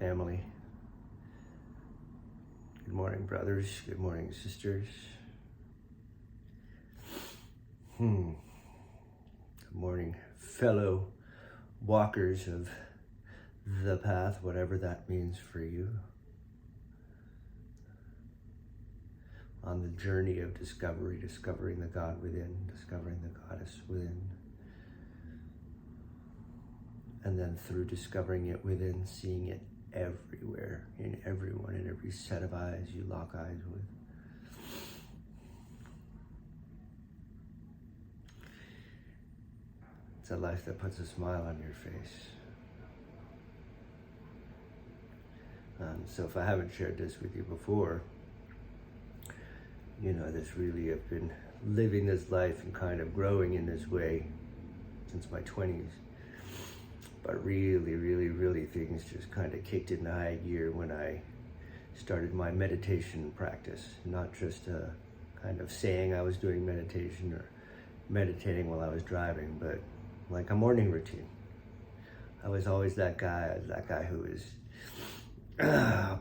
family. Good morning, brothers. Good morning, sisters. Good morning, fellow walkers of the path, whatever that means for you. On the journey of discovery, discovering the God within, discovering the goddess within. And then through discovering it within, seeing it everywhere, in everyone, in every set of eyes you lock eyes with. It's a life that puts a smile on your face. So if I haven't shared this with you before, this really, I've been living this life and kind of growing in this way since my 20s. But really things just kind of kicked into high gear when I started my meditation practice. Not just kind of saying I was doing meditation or meditating while I was driving, but like a morning routine. I was always that guy who was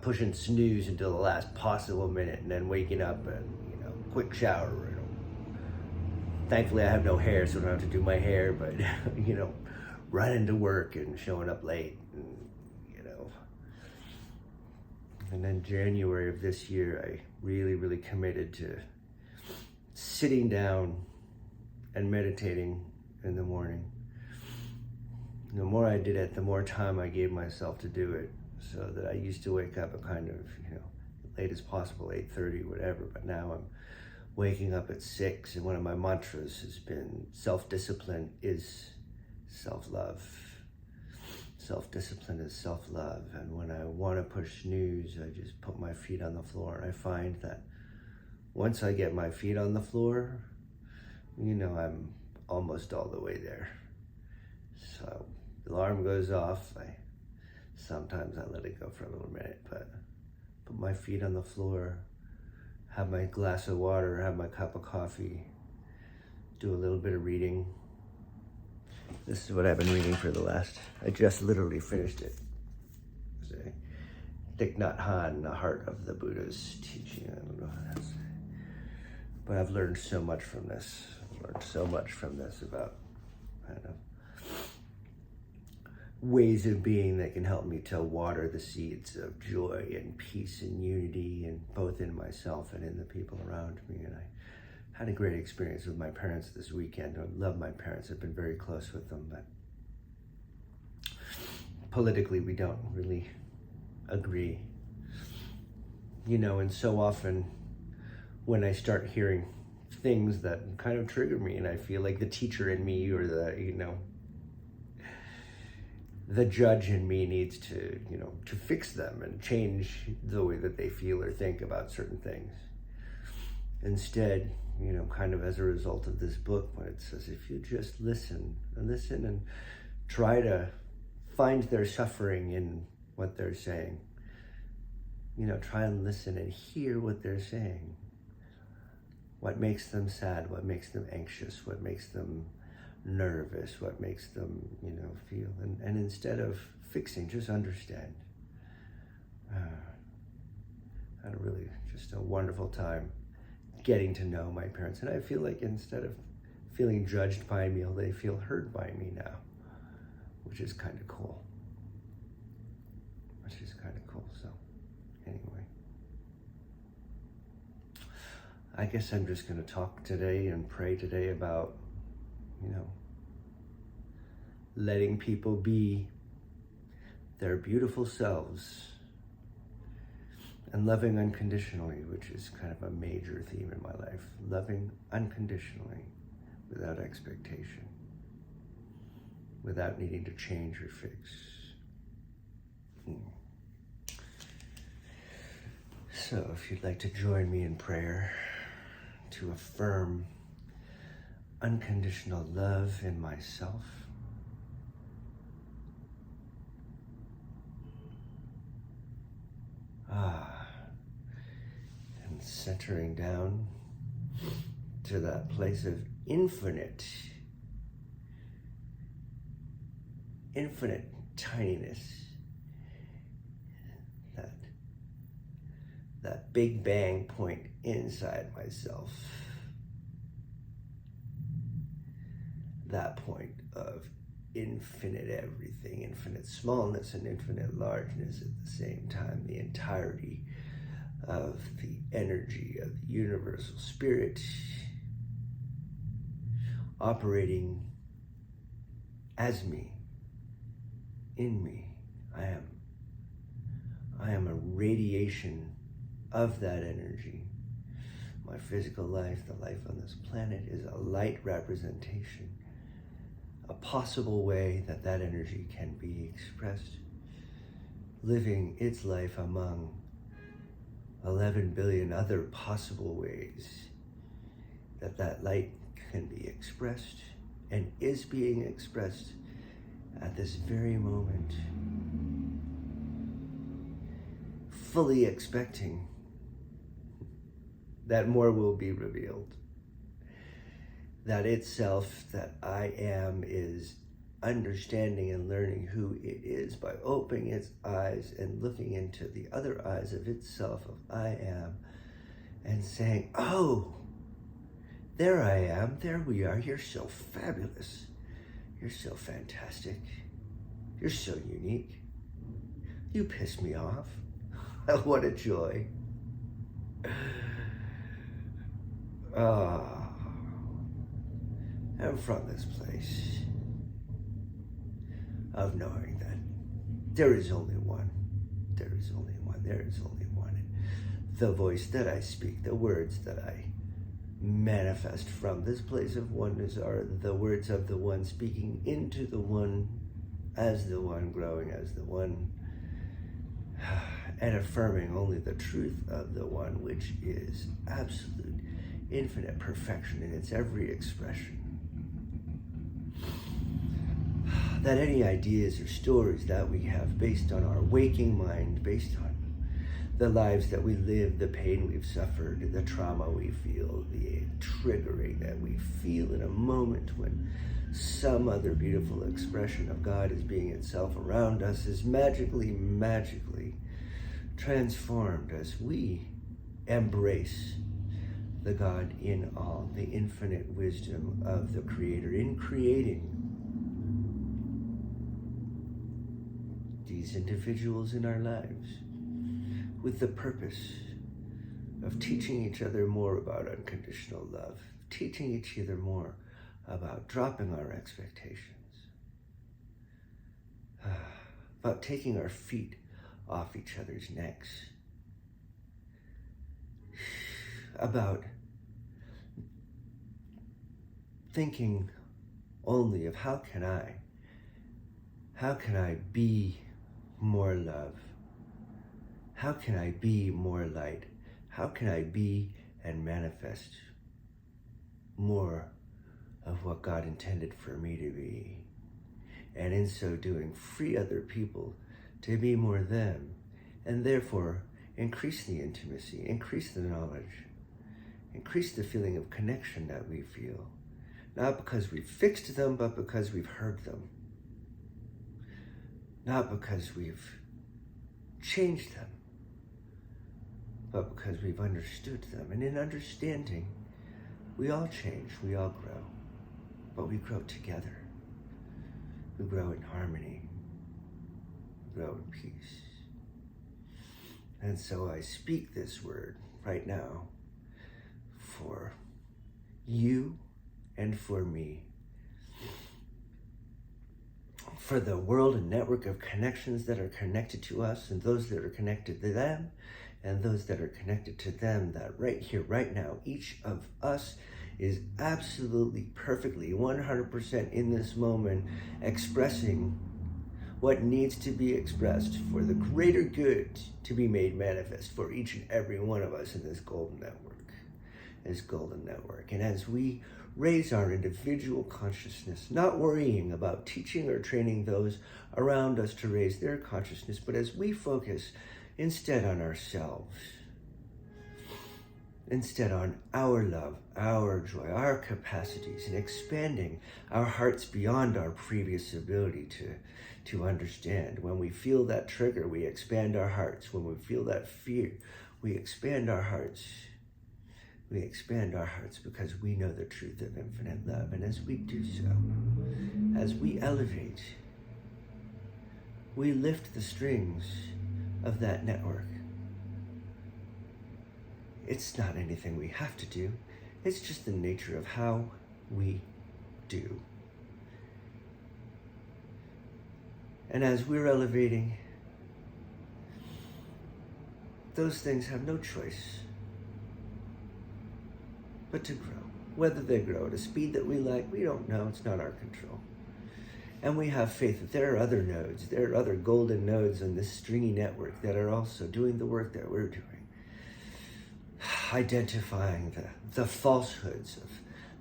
pushing snooze until the last possible minute and then waking up and, quick shower. Thankfully I have no hair, so I don't have to do my hair, but, running to work and showing up late, and then January of this year, I really committed to sitting down and meditating in the morning. The more I did it, the more time I gave myself to do it, so that I used to wake up at kind of, late as possible, 8:30, whatever, but now I'm waking up at 6, and one of my mantras has been self-discipline is self-love. Self-discipline is self-love. And when I want to push snooze, I just put my feet on the floor. And I find that once I get my feet on the floor, I'm almost all the way there. So the alarm goes off. Sometimes I let it go for a little minute, but put my feet on the floor, have my glass of water, have my cup of coffee, do a little bit of reading. This is what I've been reading for I just literally finished it. It's Thich Nhat Hanh, The Heart of the Buddha's Teaching. I don't know how that's, but I've learned so much from this. About kind of ways of being that can help me to water the seeds of joy and peace and unity, and both in myself and in the people around me. And I had a great experience with my parents this weekend. I love my parents. I've been very close with them, but politically we don't really agree. And so often when I start hearing things that kind of trigger me, and I feel like the teacher in me or the judge in me needs to, to fix them and change the way that they feel or think about certain things. Instead, kind of as a result of this book, when it says, if you just listen and try to find their suffering in what they're saying, try and listen and hear what they're saying. What makes them sad, what makes them anxious, what makes them nervous, what makes them, feel. And instead of fixing, just understand. I had just a wonderful time getting to know my parents. And I feel like instead of feeling judged by me, they feel heard by me now, which is kind of cool. So anyway, I guess I'm just going to talk today and pray today about, letting people be their beautiful selves and loving unconditionally, which is kind of a major theme in my life. Loving unconditionally, without expectation, without needing to change or fix. So if you'd like to join me in prayer to affirm unconditional love in myself, and centering down to that place of infinite tininess Big Bang point inside myself. That point of infinite everything, infinite smallness and infinite largeness at the same time, the entirety of the energy of the universal spirit operating as me, in me. I am a radiation of that energy. My physical life, the life on this planet, is a light representation, a possible way that that energy can be expressed, living its life among 11 billion other possible ways that that light can be expressed and is being expressed at this very moment, fully expecting that more will be revealed, that itself, that I am, is understanding and learning who it is by opening its eyes and looking into the other eyes of itself of I am and saying, oh, there I am, there we are, you're so fabulous, you're so fantastic, you're so unique, you piss me off, what a joy. I'm from this place of knowing that there is only one, there is only one, there is only one. The voice that I speak, the words that I manifest from this place of oneness are the words of the one speaking into the one, as the one, growing as the one, and affirming only the truth of the one, which is absolute, infinite perfection in its every expression. That any ideas or stories that we have based on our waking mind, based on the lives that we live, the pain we've suffered, the trauma we feel, the triggering that we feel in a moment when some other beautiful expression of God is being itself around us, is magically transformed as we embrace the God in all, the infinite wisdom of the Creator in creating these individuals in our lives with the purpose of teaching each other more about unconditional love, teaching each other more about dropping our expectations, about taking our feet off each other's necks, about thinking only of how can I be more love? How can I be more light? How can I be and manifest more of what God intended for me to be? And in so doing, free other people to be more them, and therefore increase the intimacy, increase the knowledge, increase the feeling of connection that we feel, not because we've fixed them, but because we've heard them, not because we've changed them, but because we've understood them. And in understanding, we all change, we all grow, but we grow together. We grow in harmony, we grow in peace. And so I speak this word right now for you and for me, for the world and network of connections that are connected to us and those that are connected to them and those that are connected to them, that right here, right now, each of us is absolutely, perfectly, 100% in this moment, expressing what needs to be expressed for the greater good to be made manifest for each and every one of us in this golden network. And as we raise our individual consciousness, not worrying about teaching or training those around us to raise their consciousness, but as we focus instead on ourselves, instead on our love, our joy, our capacities, and expanding our hearts beyond our previous ability to understand. When we feel that trigger, we expand our hearts. When we feel that fear, we expand our hearts. We expand our hearts because we know the truth of infinite love. And as we do so, as we elevate, we lift the strings of that network. It's not anything we have to do. It's just the nature of how we do. And as we're elevating, those things have no choice but to grow. Whether they grow at a speed that we like, we don't know. It's not our control. And we have faith that there are other nodes, there are other golden nodes on this stringy network that are also doing the work that we're doing. Identifying the falsehoods of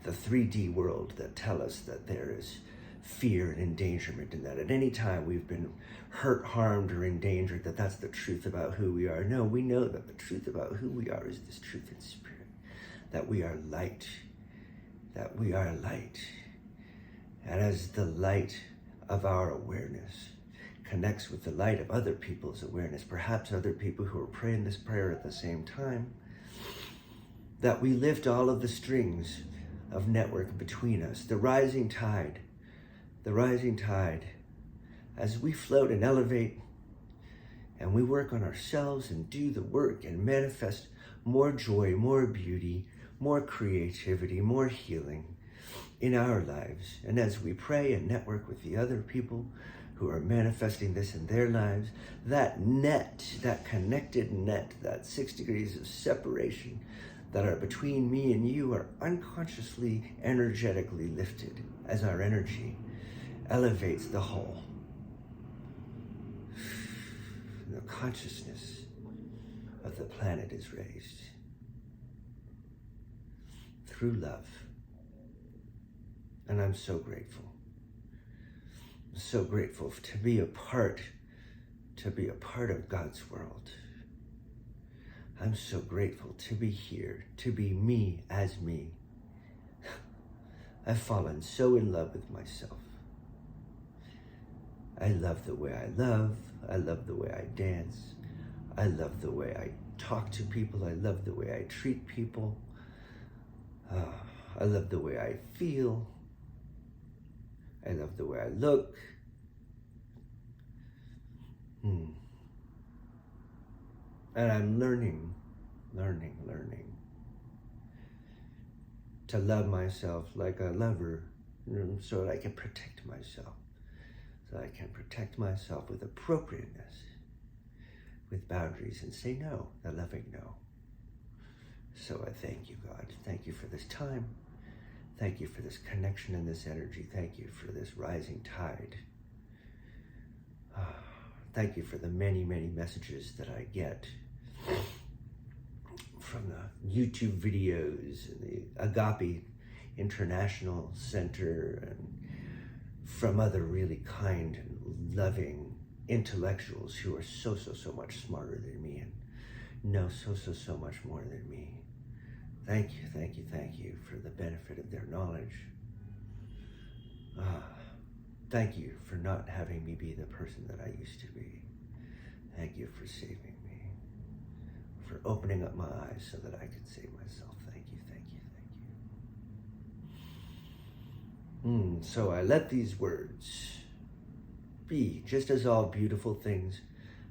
the 3D world that tell us that there is fear and endangerment, and that at any time we've been hurt, harmed, or endangered, that's the truth about who we are. No, we know that the truth about who we are is this truth in spirit. That we are light, that we are light. And as the light of our awareness connects with the light of other people's awareness, perhaps other people who are praying this prayer at the same time, that we lift all of the strings of network between us, the rising tide, as we float and elevate, and we work on ourselves and do the work and manifest more joy, more beauty, more creativity, more healing in our lives. And as we pray and network with the other people who are manifesting this in their lives, that net, that connected net, that 6 degrees of separation that are between me and you are unconsciously, energetically lifted as our energy elevates the whole. The consciousness of the planet is raised through love. And I'm so grateful. I'm so grateful to be a part of God's world. I'm so grateful to be here, to be me as me. I've fallen so in love with myself. I love the way I love. I love the way I dance. I love the way I talk to people. I love the way I treat people. I love the way I feel. I love the way I look. And I'm learning to love myself like a lover, so that I can protect myself. So I can protect myself with appropriateness, with boundaries, and say no, a loving no. So I thank you, God. Thank you for this time. Thank you for this connection and this energy. Thank you for this rising tide. Thank you for the many, many messages that I get from the YouTube videos and the Agape International Center, and from other really kind and loving intellectuals who are so much smarter than me and know so much more than me. Thank you for the benefit of their knowledge. Thank you for not having me be the person that I used to be. Thank you for saving me, for opening up my eyes so that I could save myself. Thank you. So I let these words be, just as all beautiful things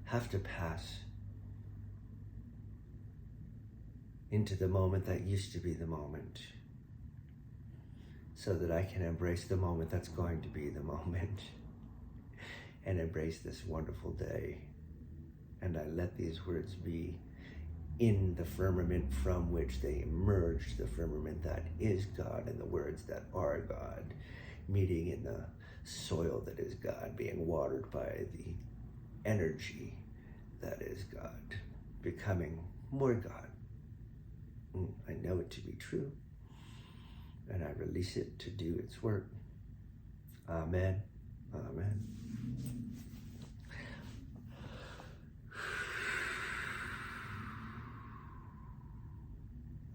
have to pass into the moment that used to be the moment, so that I can embrace the moment that's going to be the moment and embrace this wonderful day. And I let these words be in the firmament from which they emerged, the firmament that is God, and the words that are God, meeting in the soil that is God, being watered by the energy that is God, becoming more God. I know it to be true, and I release it to do its work. Amen. Amen.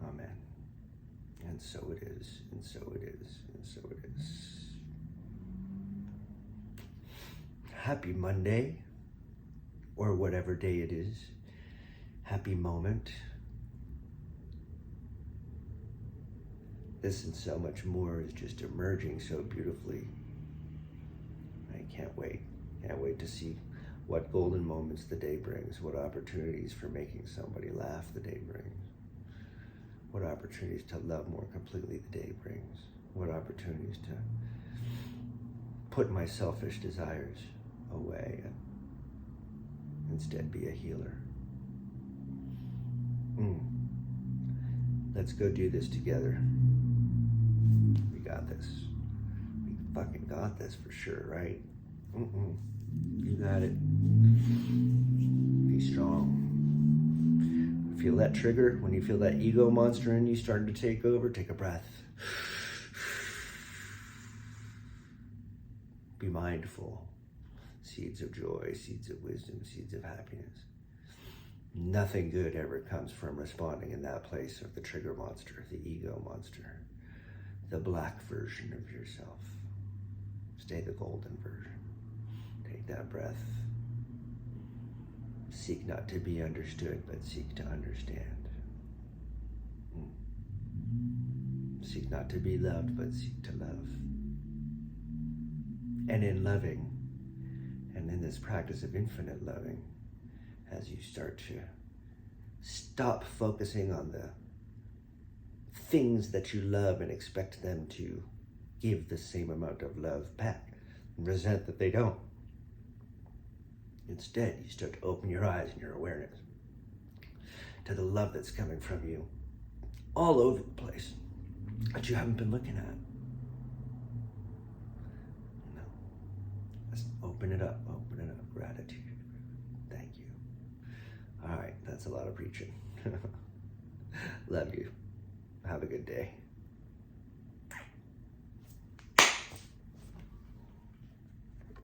Amen. And so it is, and so it is, and so it is. Happy Monday, or whatever day it is. happy moment. This and so much more is just emerging so beautifully. I can't wait. Can't wait to see what golden moments the day brings, what opportunities for making somebody laugh the day brings, what opportunities to love more completely the day brings, what opportunities to put my selfish desires away and instead be a healer. Let's go do this together. We got this. We fucking got this for sure, right? You got it. Be strong. Feel that trigger? When you feel that ego monster in you starting to take over, take a breath. Be mindful. Seeds of joy, seeds of wisdom, seeds of happiness. Nothing good ever comes from responding in that place of the trigger monster, the ego monster, the black version of yourself. Stay the golden version. Take that breath. Seek not to be understood, but seek to understand. Seek not to be loved, but seek to love. And in loving, and in this practice of infinite loving, as you start to stop focusing on the things that you love and expect them to give the same amount of love back, and resent that they don't. Instead, you start to open your eyes and your awareness to the love that's coming from you all over the place that you haven't been looking at. No. Let's open it up, gratitude. Thank you. All right, that's a lot of preaching. Love you. Have a good day.